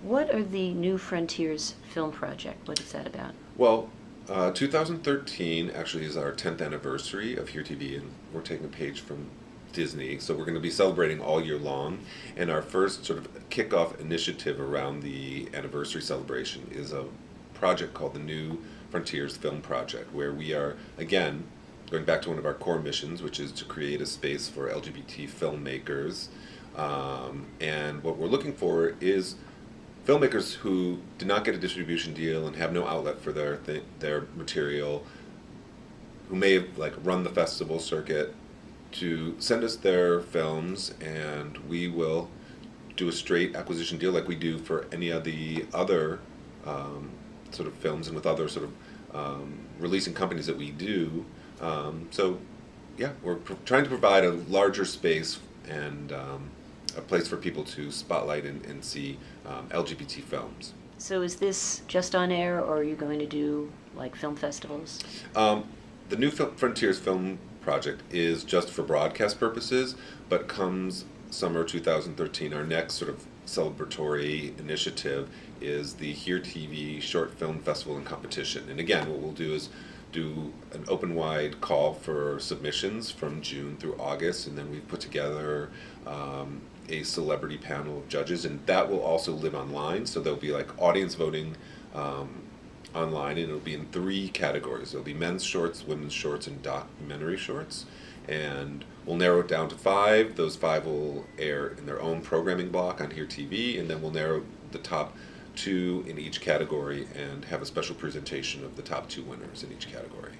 What are the New Frontiers film project? What is that about? Well, 2013 actually is our 10th anniversary of Here TV, and we're taking a page from Disney. So we're going to be celebrating all year long. And our first sort of kickoff initiative around the anniversary celebration is a project called the New Frontiers Film Project, where we are, again, going back to one of our core missions, which is to create a space for LGBT filmmakers. And what we're looking for is filmmakers who did not get a distribution deal and have no outlet for their material, who may have like run the festival circuit, to send us their films, and we will do a straight acquisition deal like we do for any of the other sort of films and with other sort of releasing companies that we do. So, yeah, we're trying to provide a larger space and a place for people to spotlight and see LGBT films. So is this just on air, or are you going to do like film festivals? The New Frontiers Film Project is just for broadcast purposes, but comes summer 2013, our next sort of celebratory initiative is the Here TV Short Film Festival and Competition. And again, what we'll do is do an open wide call for submissions from June through August, and then we've put together a celebrity panel of judges, and that will also live online. So there'll be like audience voting online, and it'll be in three categories. There'll be men's shorts, women's shorts, and documentary shorts. And we'll narrow it down to five. Those five will air in their own programming block on Here TV, and then we'll narrow the top two in each category and have a special presentation of the top two winners in each category.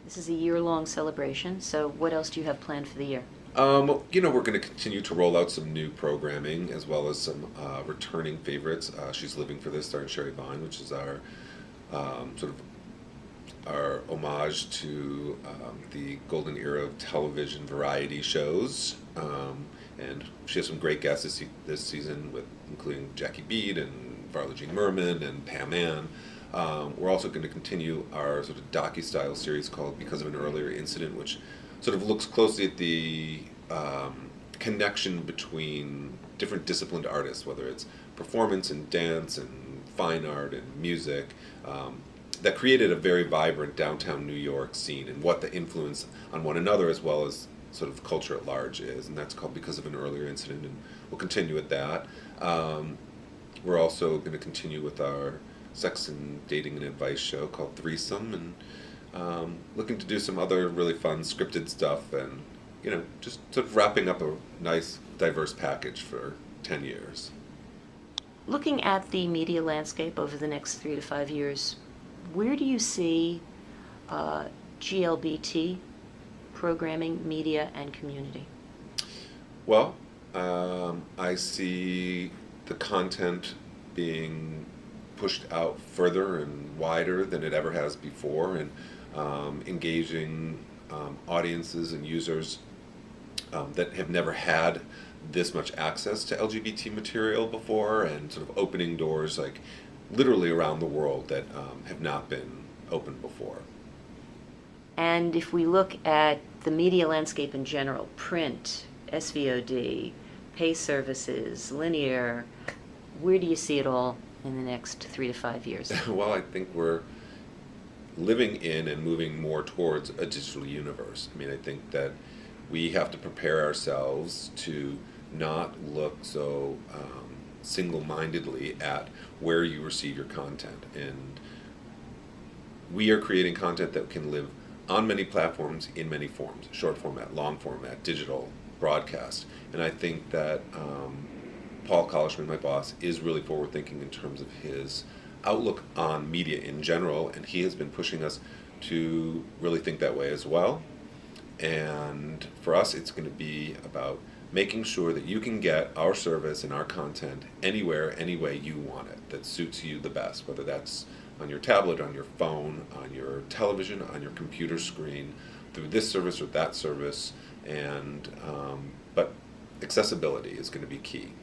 This is a year-long celebration, so what else do you have planned for the year? We're going to continue to roll out some new programming as well as some returning favorites. She's Living for This, starring Sherry Vaughn, which is our sort of our homage to the golden era of television variety shows. And she has some great guests this season, with including Jackie Beat and Varla Jean Merman and Pam Ann. We're also going to continue our sort of docu-style series called Because of an Earlier Incident, which sort of looks closely at the connection between different disciplined artists, whether it's performance and dance and fine art and music, that created a very vibrant downtown New York scene, and what the influence on one another as well as sort of culture at large is. And that's called Because of an Earlier Incident, and we'll continue with that. We're also going to continue with our sex and dating and advice show called Threesome, and looking to do some other really fun scripted stuff, and just sort of wrapping up a nice diverse package for 10 years. Looking at the media landscape over the next 3 to 5 years, where do you see GLBT programming, media, and community? Well, I see the content being pushed out further and wider than it ever has before, and engaging audiences and users that have never had this much access to LGBT material before, and sort of opening doors like literally around the world that have not been opened before. And if we look at the media landscape in general, print, SVOD, pay services, linear, where do you see it all in the next 3 to 5 years? Well, I think we're living in and moving more towards a digital universe. I mean, I think that we have to prepare ourselves to not look so single-mindedly at where you receive your content. And we are creating content that can live on many platforms in many forms: short format, long format, digital, broadcast. And I think that Paul Collishman, my boss, is really forward thinking in terms of his outlook on media in general, and he has been pushing us to really think that way as well. And for us, it's going to be about making sure that you can get our service and our content anywhere, any way you want it, that suits you the best, whether that's on your tablet, on your phone, on your television, on your computer screen, through this service or that service. And but accessibility is going to be key.